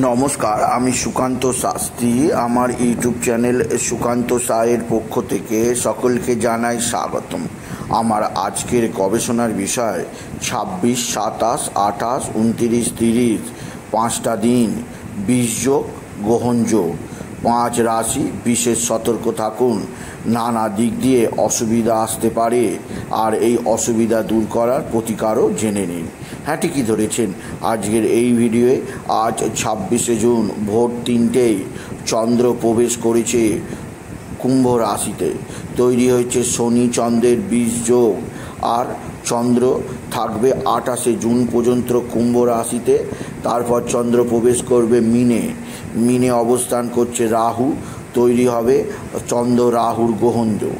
নমস্কার, আমি সুকান্ত শাস্ত্রী। আমার ইউটিউব চ্যানেল সুকান্ত সায়ের পক্ষ থেকে সকলকে জানাই স্বাগতম। আমার আজকের গবেষণার বিষয় 26, 27, 28, 29, 30 5টা দিন বীজযোগ, গ্রহণযোগ। 5 রাশি বিশেষ সতর্ক থাকুন, নানা দিক দিয়ে অসুবিধা আসতে পারে, আর এই অসুবিধা দূর করার প্রতিকারও জেনে নিন। হ্যাঁ, ঠিকই ধরেছেন। আজকের এই ভিডিওয়ে আজ 26শে জুন ভোর 3টেয় চন্দ্র প্রবেশ করেছে কুম্ভ রাশিতে। তৈরি হয়েছে শনি চন্দ্রের বীজযোগ, আর চন্দ্র থাকবে 28শে জুন পর্যন্ত কুম্ভ রাশিতে। তারপর চন্দ্র প্রবেশ করবে মিনে অবস্থান করছে রাহু, তৈরি হবে চন্দ্র রাহুর গ্রহণযোগ।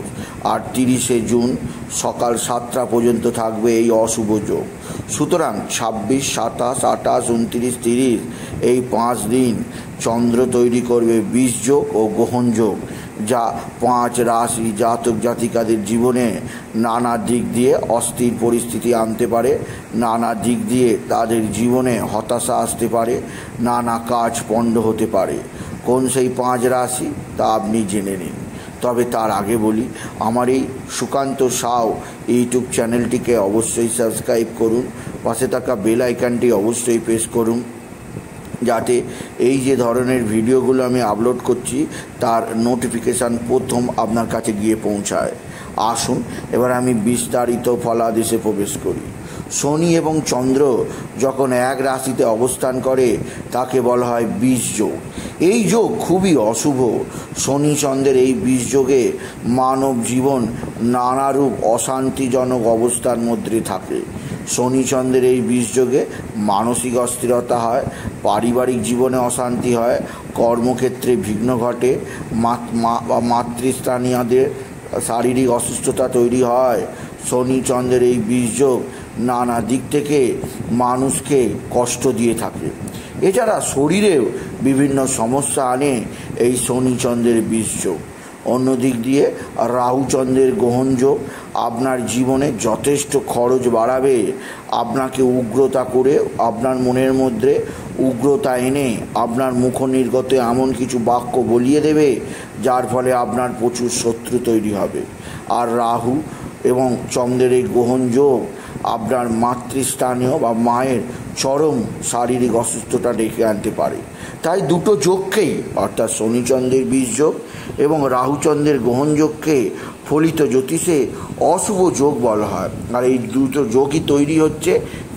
আর 30শে জুন সকাল 7টা পর্যন্ত থাকবে এই অশুভ যোগ। সুতরাং 26, 27, 28, 29, 30 এই 5 দিন চন্দ্র তৈরি করবে বীজযোগ ও গ্রহণযোগ, যা 5 রাশি জাতক জাতিকাদের জীবনে নানা দিক দিয়ে অস্থির পরিস্থিতি আনতে পারে, নানা দিক দিয়ে তাদের জীবনে হতাশা আসতে পারে, নানা কাজ পণ্ড হতে পারে। কোন সেই 5 রাশি তা আপনি জেনে নিন। তবে তার আগে বলি, আমার এই সুকান্ত সাউ ইউটিউব চ্যানেলটিকে অবশ্যই সাবস্ক্রাইব করুন, পাশে থাকা বেল আইকনটি অবশ্যই প্রেস করুন, যাতে এই যে ধরনের ভিডিওগুলো আমি আপলোড করছি তার নোটিফিকেশান প্রথম আপনার কাছে গিয়ে পৌঁছায়। আসুন এবার আমি বিস্তারিত ফলাদেশে প্রবেশ করি। শনি এবং চন্দ্র যখন এক রাশিতে অবস্থান করে তাকে বলা হয় বীজযোগ। এই যোগ খুবই অশুভ। শনি চন্দ্রের এই বীজযোগে মানব জীবন নানারূপ অশান্তিজনক অবস্থার মধ্যে থাকে। শনি চন্দ্রের এই বীজযোগে মানসিক অস্থিরতা হয়, পারিবারিক জীবনে অশান্তি হয়, কর্মক্ষেত্রে বিঘ্ন ঘটে, মাতৃস্থানীয়দের শারীরিক অসুস্থতা তৈরি হয়। শনি চন্দ্রের এই বীজযোগ নানা দিক থেকে মানুষকে কষ্ট দিয়ে থাকে। এছাড়া শরীরেও বিভিন্ন সমস্যা আনে এই শনি চন্দ্রের বীজযোগ। অন্য দিক দিয়ে রাহু চন্দ্রের গ্রহণযোগ আপনার জীবনে যথেষ্ট খরচ বাড়াবে, আপনাকে উগ্রতা করে আপনার মনের মধ্যে উগ্রতা এনে আপনার মুখনির্গত এমন কিছু বাক্য বলিয়ে দেবে যার ফলে আপনার প্রচুর শত্রু তৈরি হবে। আর রাহু এবং চন্দ্রের এই গ্রহণযোগ আপনার মাতৃস্থানীয় বা মায়ের চরম শারীরিক অসুস্থতা ডেকে আনতে পারে। তাই দুটো যোগকেই, অর্থাৎ শনিচন্দ্রের বীজযোগ এবং রাহুচন্দ্রের গ্রহণযোগকে ফলিত জ্যোতিষে অশুভ যোগ বলা হয়। আর এই দুটো যোগই তৈরি হচ্ছে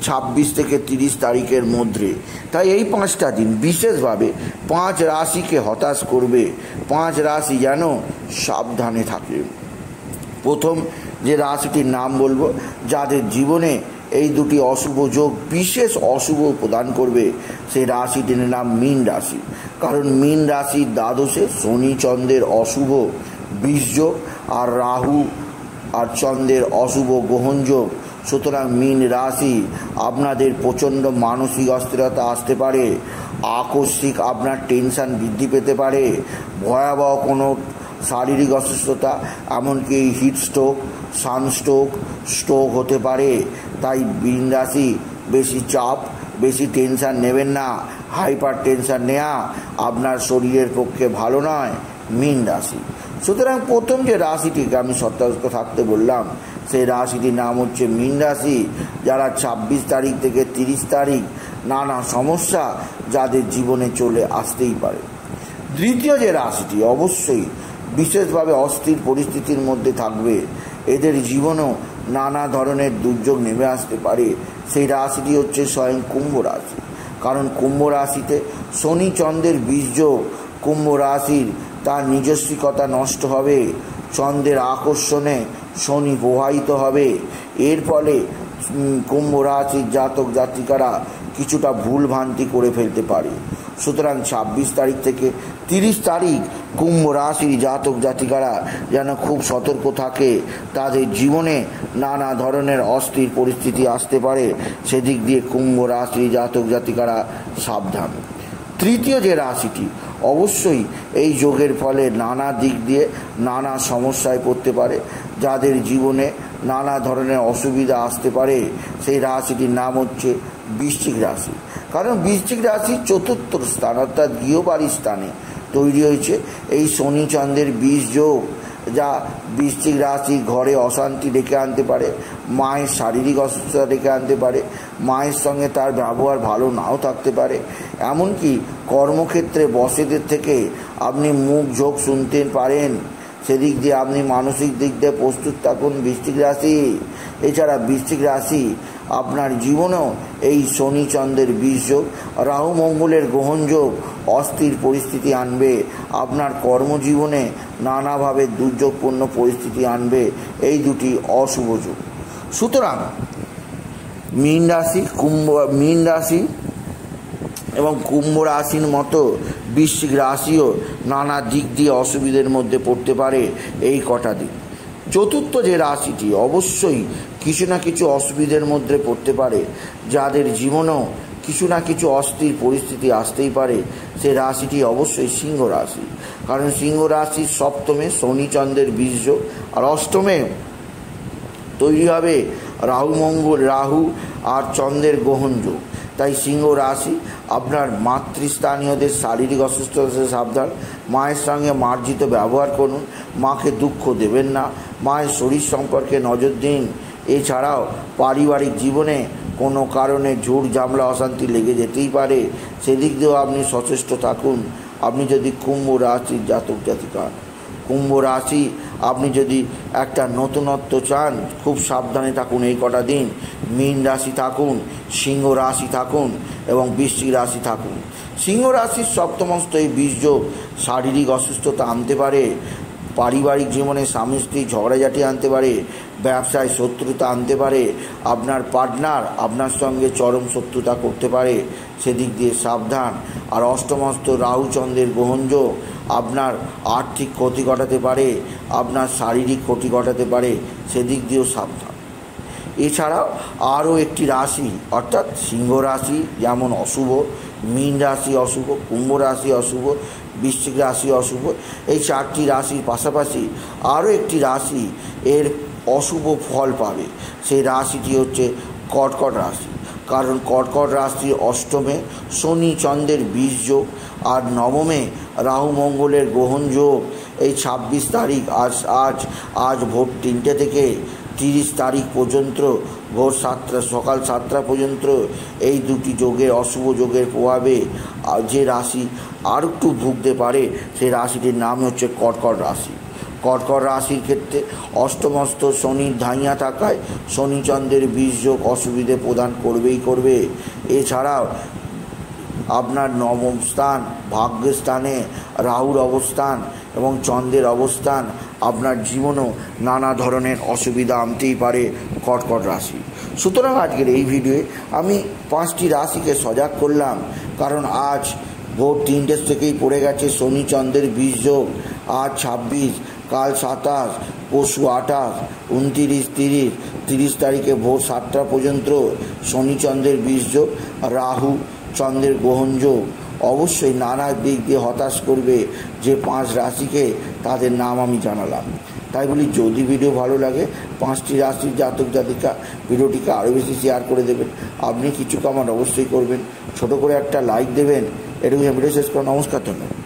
26 থেকে 30 তারিখের মধ্যে। তাই এই 5টা দিন বিশেষভাবে 5 রাশিকে হতাশ করবে। 5 রাশি যেন সাবধানে থাকে। প্রথম যে রাশিটির নাম বলবো, যাদের জীবনে এই দুটি অশুভ যোগ বিশেষ অশুভ প্রদান করবে, সেই রাশিটির নাম মীন রাশি। কারণ মীন রাশির দ্বাদশে শনি চন্দ্রের অশুভ বীজযোগ আর রাহু আর চন্দ্রের অশুভ গ্রহণযোগ। সুতরাং মীন রাশি আপনাদের প্রচণ্ড মানসিক অস্থিরতা আসতে পারে, আকস্মিক আপনার টেনশন বৃদ্ধি পেতে পারে, ভয়াবহ কোনো শারীরিক অসুস্থতা, এমনকি হিট স্ট্রোক, স্ট্রোক হতে পারে। তাই মীন রাশি বেশি চাপ, বেশি টেনশন নেবেন না। হাইপার টেনশন নেওয়া আপনার শরীরের পক্ষে ভালো নয়। মীন রাশি। সুতরাং প্রথম যে রাশিটিকে আমি সতর্ক থাকতে বললাম, সেই রাশিটির নাম হচ্ছে মীন রাশি। যারা 26 তারিখ থেকে 30 তারিখ নানা সমস্যা যাদের জীবনে চলে আসতেই পারে। দ্বিতীয় যে রাশিটি অবশ্যই বিশেষভাবে অস্থির পরিস্থিতির মধ্যে থাকবে, এদের জীবনেও নানা ধরনের দুর্যোগ নেমে আসতে পারে, সেই রাশিটি হচ্ছে স্বয়ং কুম্ভ রাশি। কারণ কুম্ভ রাশিতে শনি চন্দ্রের বীজযোগ, কুম্ভ রাশির তার নিজস্বিকতা নষ্ট হবে, চন্দ্রের আকর্ষণে শনি প্রবাহিত হবে। এর ফলে কুম্ভ রাশির জাতক জাতিকারা কিছুটা ভুল ভ্রান্তি করে ফেলতে পারে। সুতরাং 26 তারিখ থেকে 30 তারিখ কুম্ভ রাশির জাতক জাতিকারা যেন খুব সতর্ক থাকে। তাদের জীবনে নানা ধরনের অস্থির পরিস্থিতি আসতে পারে, সেদিক দিয়ে কুম্ভ রাশির জাতক জাতিকারা সাবধান। তৃতীয় যে রাশিটি অবশ্যই এই যোগের ফলে নানা দিক দিয়ে নানা সমস্যায় পড়তে পারে, যাদের জীবনে নানা ধরনের অসুবিধা আসতে পারে, সেই রাশিটির নাম হচ্ছে বৃশ্চিক রাশি। কারণ বৃশ্চিক রাশি চতুর্থ স্থান অর্থাৎ গৃহবাড়ির স্থানে তৈরি হয়েছে এই শনি চন্দ্রের বীজ যোগ, যা বৃশ্চিক রাশি ঘরে অশান্তি ডেকে আনতে পারে, মায়ের শারীরিক অসুস্থতা ডেকে আনতে পারে, মায়ের সঙ্গে তার ব্যবহার ভালো নাও থাকতে পারে, এমনকি কর্মক্ষেত্রে বসেদের থেকে আপনি মুখ ঝোঁক শুনতে পারেন। সেদিক দিয়ে আপনি মানসিক দিক দিয়ে প্রস্তুত থাকুন বৃশ্চিক রাশি। এছাড়া বৃশ্চিক রাশি আপনার জীবনেও এই শনি চন্দ্রের বীজ যোগ, রাহু মঙ্গলের গ্রহণযোগ অস্থির পরিস্থিতি আনবে, আপনার কর্মজীবনে নানাভাবে দুর্যোগপূর্ণ পরিস্থিতি আনবে এই দুটি অশুভ যোগ। সুতরাং মীন রাশি এবং কুম্ভ রাশির মতো বৃশ্চিক রাশিও নানা দিক দিয়ে অসুবিধার মধ্যে পড়তে পারে এই কটা দিন। চতুর্থ যে রাশিটি অবশ্যই কিছু না কিছু অসুবিধার মধ্যে পড়তে পারে, যাদের জীবনেও কিছু না কিছু অস্থির পরিস্থিতি আসতেই পারে, সে রাশিটি অবশ্যই সিংহ রাশি। কারণ সিংহ রাশির সপ্তমে শনি চন্দ্রের বীজ যোগ, আর অষ্টমে তৈরি হবে রাহু আর চন্দ্রের গ্রহণ যোগ। তাই সিংহ রাশি আপনার মাতৃস্থানীয়দের শারীরিক অসুস্থতা থেকে সাবধান, মায়ের সঙ্গে মার্জিত ব্যবহার করুন, মাকে দুঃখ দেবেন না, মায়ের শরীর সম্পর্কে নজর দিন। এছাড়াও পারিবারিক জীবনে কোনো কারণে ঝুট ঝামেলা অশান্তি লেগে যেতেই পারে, সেদিক দিয়েও আপনি সচেষ্ট থাকুন। আপনি যদি কুম্ভ রাশির জাতক জাতিকা, কুম্ভ রাশি আপনি যদি একটা নতুনত্ব চান, খুব সাবধানে থাকুন এই কটা দিন। মীন রাশি থাকুন, সিংহ রাশি থাকুন এবং বৃশ্চিক রাশি থাকুন। সিংহ রাশির সপ্তমস্ত এই বীজ যোগ শারীরিক অসুস্থতা আনতে পারে, পারিবারিক জীবনে স্বামী স্ত্রী ঝগড়াঝাটি আনতে পারে, ব্যবসায় শত্রুতা আনতে পারে, আপনার পার্টনার আপনার সঙ্গে চরম শত্রুতা করতে পারে, সেদিক দিয়ে সাবধান। আর অষ্টমস্ত রাহু চন্দ্রের গ্রহণযোগ আপনার আর্থিক ক্ষতি ঘটাতে পারে, আপনার শারীরিক ক্ষতি ঘটাতে পারে, সেদিক দিয়েও সাবধান। এছাড়াও আরও একটি রাশি অর্থাৎ সিংহ রাশি যেমন অশুভ, মীন রাশি অশুভ, কুম্ভ রাশি অশুভ, বৃশ্চিক রাশি অশুভ, এই চারটি রাশির পাশাপাশি আরও একটি রাশি এর অশুভ ফল পাবে, সেই রাশিটি হচ্ছে কর্কট রাশি। কারণ কর্কট রাশি অষ্টমে শনি চন্দ্রের বীজ যোগ আর নবমে রাহু মঙ্গলের গ্রহণ যোগ। এই 26 তারিখ আজ ভোর 3টে থেকে 30 তারিখ পর্যন্ত ভোর 7টা সকাল 7টা পর্যন্ত এই দুটি যোগের অশুভ যোগের প্রভাবে যে রাশি আর একটু ভুগতে পারে সেই রাশিটির নাম হচ্ছে কর্কট রাশি। কর্কট রাশির ক্ষেত্রে অষ্টমস্ত শনির ধাইয়া থাকায় শনিচন্দ্রের বীজ যোগ অসুবিধে প্রদান করবে। এছাড়াও আপনার নবম স্থান ভাগ্যস্থানে রাহুর অবস্থান এবং চন্দ্রের অবস্থান আপনার জীবনেও নানা ধরনের অসুবিধা আনতেই পারে কর্কট রাশি। সুতরাং আজকের এই ভিডিওয়ে আমি 5টি রাশিকে সজাগ করলাম, কারণ আজ ভোর 3টে থেকেই পড়ে গেছে শনি চন্দ্রের বীজ যোগ। আজ 26, কাল 27, পরশু 28, 29, 30 তারিখে ভোর 7টা পর্যন্ত শনিচন্দ্রের বীজ যোগ, রাহু চন্দ্রের গ্রহণ যোগ অবশ্যই নানা দিক দিয়ে হতাশ করবে যে 5 রাশিকে, তাদের নাম আমি জানালাম। তাই বলি যদি ভিডিও ভালো লাগে 5টি রাশির জাতক জাতিকা ভিডিওটিকে আরও বেশি শেয়ার করে দেবেন। আপনি কিছু কমেন্ট অবশ্যই করবেন, ছোট করে একটা লাইক দেবেন। এটুকু ভিডিও শেষ করা। নমস্কার, ধন্যবাদ।